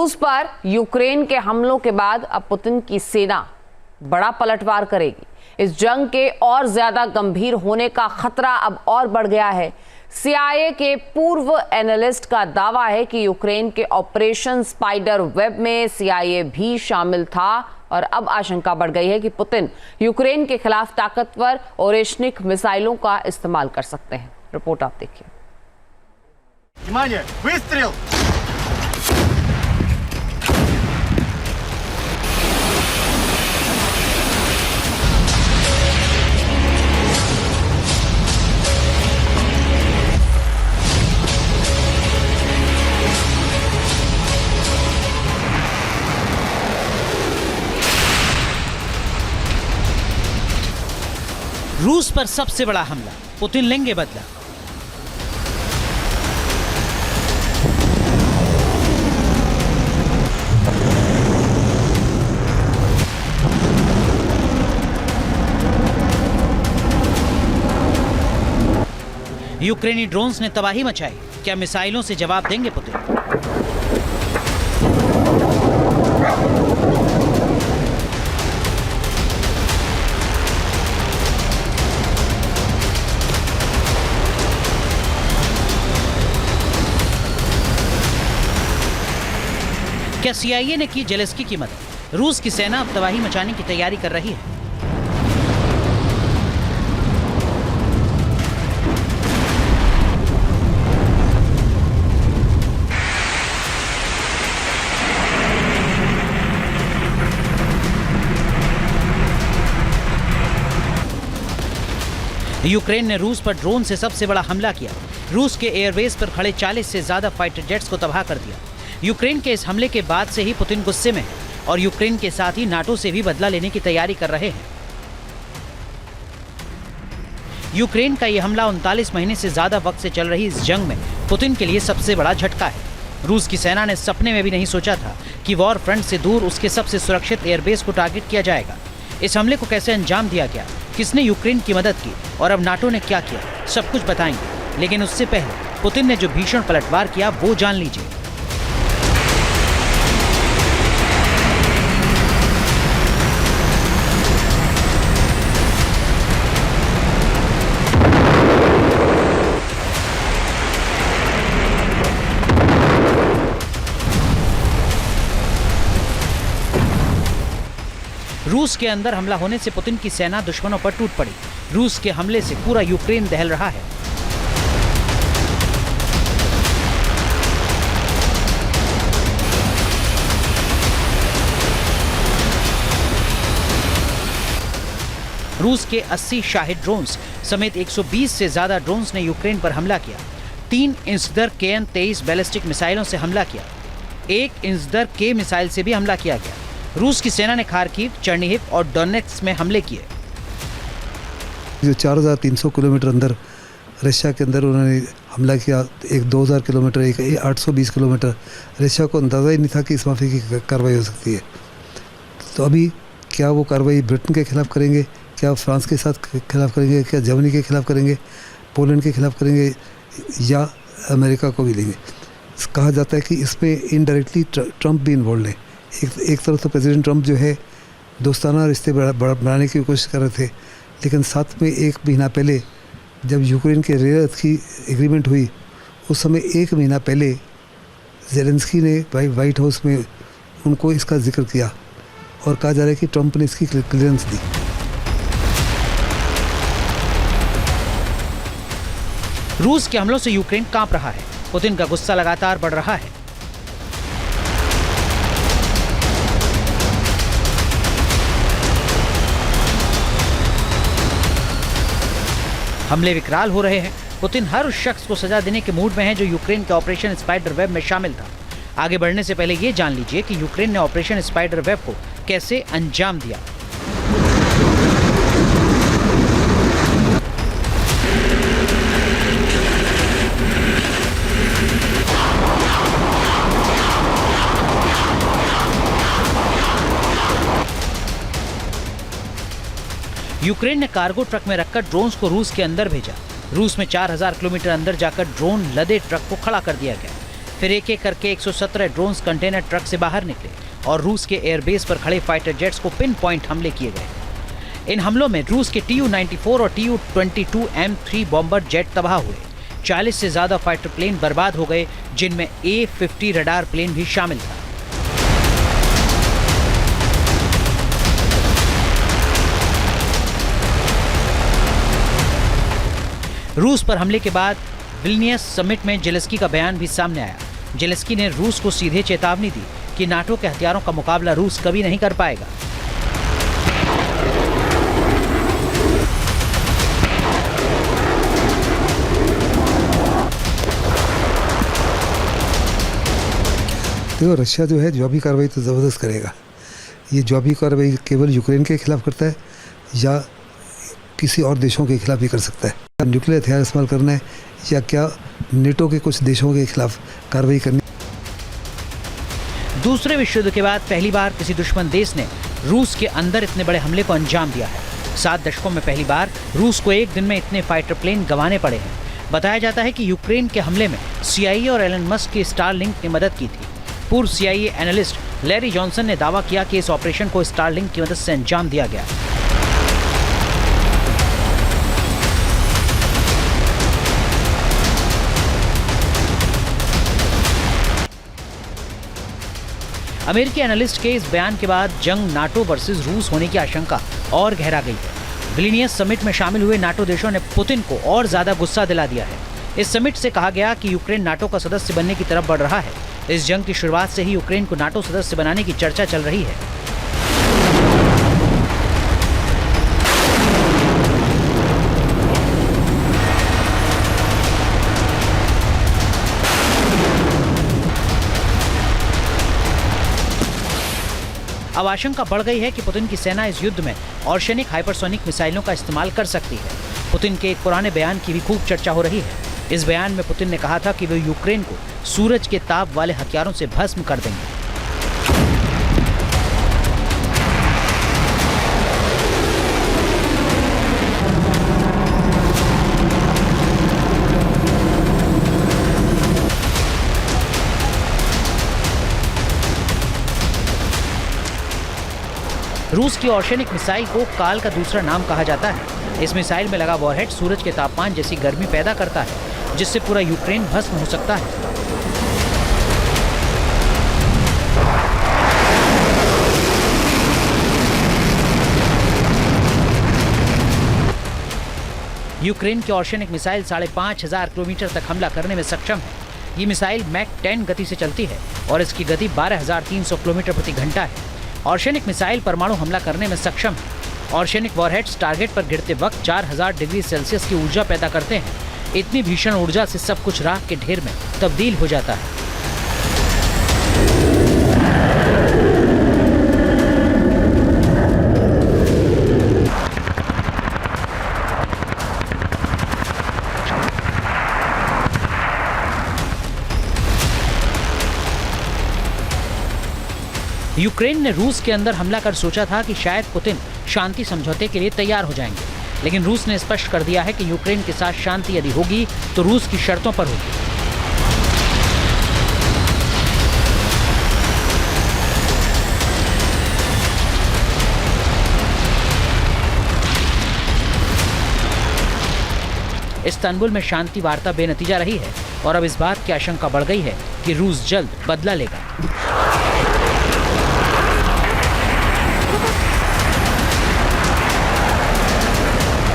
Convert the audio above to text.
रूस पर यूक्रेन के हमलों के बाद अब पुतिन की सेना बड़ा पलटवार करेगी। इस जंग के और ज्यादा गंभीर होने का खतरा अब और बढ़ गया है। CIA के पूर्व एनालिस्ट का दावा है कि यूक्रेन के ऑपरेशन स्पाइडर वेब में CIA भी शामिल था और अब आशंका बढ़ गई है कि पुतिन यूक्रेन के खिलाफ ताकतवर ओरेशनिक मिसाइलों का इस्तेमाल कर सकते हैं। रिपोर्ट आप देखिए। Внимание! Выстрел! रूस पर सबसे बड़ा हमला, पुतिन लेंगे बदला। यूक्रेनी ड्रोन्स ने तबाही मचाई, क्या मिसाइलों से जवाब देंगे पुतिन? क्या CIA ने की जेलेंस्की की मदद? रूस की सेना अब तबाही मचाने की तैयारी कर रही है। यूक्रेन ने रूस पर ड्रोन से सबसे बड़ा हमला किया। रूस के एयरबेस पर खड़े 40 से ज्यादा फाइटर जेट्स को तबाह कर दिया। यूक्रेन के इस हमले के बाद से ही पुतिन गुस्से में है और यूक्रेन के साथ ही नाटो से भी बदला लेने की तैयारी कर रहे हैं। यूक्रेन का यह हमला 39 महीने से ज्यादा वक्त से चल रही इस जंग में पुतिन के लिए सबसे बड़ा झटका है। रूस की सेना ने सपने में भी नहीं सोचा था कि वॉर फ्रंट से दूर उसके सबसे सुरक्षित एयरबेस को टारगेट किया जाएगा। इस हमले को कैसे अंजाम दिया गया, किसने यूक्रेन की मदद की और अब नाटो ने क्या किया, सब कुछ बताएंगे। लेकिन उससे पहले पुतिन ने जो भीषण पलटवार किया वो जान लीजिए। रूस के अंदर हमला होने से पुतिन की सेना दुश्मनों पर टूट पड़ी। रूस के हमले से पूरा यूक्रेन दहल रहा है। रूस के 80 शाहिद ड्रोन्स समेत 120 से ज्यादा ड्रोन्स ने यूक्रेन पर हमला किया। 3 इंच दर KN-23 बैलिस्टिक मिसाइलों से हमला किया। 1 इंच दर K मिसाइल से भी हमला किया गया। रूस की सेना ने खार्किव, चर्निहिव और डोनेट्स्क में हमले किए। जो 4300 किलोमीटर अंदर रशिया के अंदर उन्होंने हमला किया, एक 2000 किलोमीटर, एक 820 किलोमीटर, रशिया को अंदाज़ा ही नहीं था कि इस माफी की कार्रवाई हो सकती है। तो अभी क्या वो कार्रवाई ब्रिटेन के खिलाफ करेंगे, क्या फ्रांस के साथ खिलाफ करेंगे, क्या जर्मनी के खिलाफ करेंगे, पोलैंड के खिलाफ करेंगे या अमेरिका को भी लेंगे? कहा जाता है कि इसमें इनडायरेक्टली ट्रंप भी इन्वॉल्व है। एक तरफ तो प्रेसिडेंट ट्रंप जो है दोस्ताना रिश्ते बढ़ाने की कोशिश कर रहे थे, लेकिन साथ में 1 महीना पहले जब यूक्रेन के रेल की एग्रीमेंट हुई, उस समय 1 महीना पहले जेलेंस्की ने वाइट हाउस में उनको इसका जिक्र किया और कहा जा रहा है कि ट्रंप ने इसकी क्लियरेंस दी। रूस के हमलों से यूक्रेन कांप रहा है। पुतिन का गुस्सा लगातार बढ़ रहा है। हमले विकराल हो रहे हैं। पुतिन हर उस शख्स को सजा देने के मूड में है जो यूक्रेन के ऑपरेशन स्पाइडर वेब में शामिल था। आगे बढ़ने से पहले ये जान लीजिए कि यूक्रेन ने ऑपरेशन स्पाइडर वेब को कैसे अंजाम दिया। यूक्रेन ने कार्गो ट्रक में रखकर ड्रोन्स को रूस के अंदर भेजा। रूस में 4000 किलोमीटर अंदर जाकर ड्रोन लदे ट्रक को खड़ा कर दिया गया। फिर एक एक करके 117 ड्रोन्स कंटेनर ट्रक से बाहर निकले और रूस के एयरबेस पर खड़े फाइटर जेट्स को पिन पॉइंट हमले किए गए। इन हमलों में रूस के Tu-94 और Tu-22M3 बॉम्बर जेट तबाह हुए। 40 से ज्यादा फाइटर प्लेन बर्बाद हो गए, जिनमें A-50 रडार प्लेन भी शामिल था। रूस पर हमले के बाद विल्नियस समिट में जेलेंस्की का बयान भी सामने आया। जेलेंस्की ने रूस को सीधे चेतावनी दी कि नाटो के हथियारों का मुकाबला रूस कभी नहीं कर पाएगा। देखो, रशिया जो है जवाबी कार्रवाई तो ज़बरदस्त करेगा। ये जवाबी कार्रवाई केवल यूक्रेन के खिलाफ करता है या किसी और देशों के खिलाफ भी कर सकता है। न्यूक्लियर हथियार इस्तेमाल करना है या क्या नेटो के कुछ देशों के खिलाफ कार्रवाई करनी। दूसरे विश्व युद्ध के बाद पहली बार किसी दुश्मन देश ने रूस के अंदर इतने बड़े हमले को अंजाम दिया है। 7 दशकों में पहली बार रूस को एक दिन में इतने फाइटर प्लेन गंवाने पड़े हैं। बताया जाता है कि यूक्रेन के हमले में CIA और एलन मस्क की स्टारलिंक ने मदद की थी। पूर्व CIA एनालिस्ट लैरी जॉनसन ने दावा किया कि इस ऑपरेशन को स्टारलिंक की मदद से अंजाम दिया गया। अमेरिकी एनालिस्ट के इस बयान के बाद जंग नाटो वर्सेस रूस होने की आशंका और गहरा गई है। विल्नियस समिट में शामिल हुए नाटो देशों ने पुतिन को और ज्यादा गुस्सा दिला दिया है। इस समिट से कहा गया कि यूक्रेन नाटो का सदस्य बनने की तरफ बढ़ रहा है। इस जंग की शुरुआत से ही यूक्रेन को नाटो सदस्य बनाने की चर्चा चल रही है। अब आशंका बढ़ गई है कि पुतिन की सेना इस युद्ध में ऑर्शेनिक हाइपरसोनिक मिसाइलों का इस्तेमाल कर सकती है। पुतिन के एक पुराने बयान की भी खूब चर्चा हो रही है। इस बयान में पुतिन ने कहा था कि वे यूक्रेन को सूरज के ताप वाले हथियारों से भस्म कर देंगे। रूस की ऑर्शेनिक मिसाइल को काल का दूसरा नाम कहा जाता है। इस मिसाइल में लगा वॉरहेड सूरज के तापमान जैसी गर्मी पैदा करता है, जिससे पूरा यूक्रेन भस्म हो सकता है। यूक्रेन की ऑर्शेनिक मिसाइल 5,500 किलोमीटर तक हमला करने में सक्षम है। ये मिसाइल मैक 10 गति से चलती है और इसकी गति 12,300 किलोमीटर प्रति घंटा है। ऑर्शेनिक मिसाइल परमाणु हमला करने में सक्षम है। ऑर्शेनिक वॉरहेड्स टारगेट पर गिरते वक्त 4000 डिग्री सेल्सियस की ऊर्जा पैदा करते हैं। इतनी भीषण ऊर्जा से सब कुछ राख के ढेर में तब्दील हो जाता है। यूक्रेन ने रूस के अंदर हमला कर सोचा था कि शायद पुतिन शांति समझौते के लिए तैयार हो जाएंगे, लेकिन रूस ने स्पष्ट कर दिया है कि यूक्रेन के साथ शांति यदि होगी तो रूस की शर्तों पर होगी। इस्तांबुल में शांति वार्ता बेनतीजा रही है और अब इस बात की आशंका बढ़ गई है कि रूस जल्द बदला लेगा।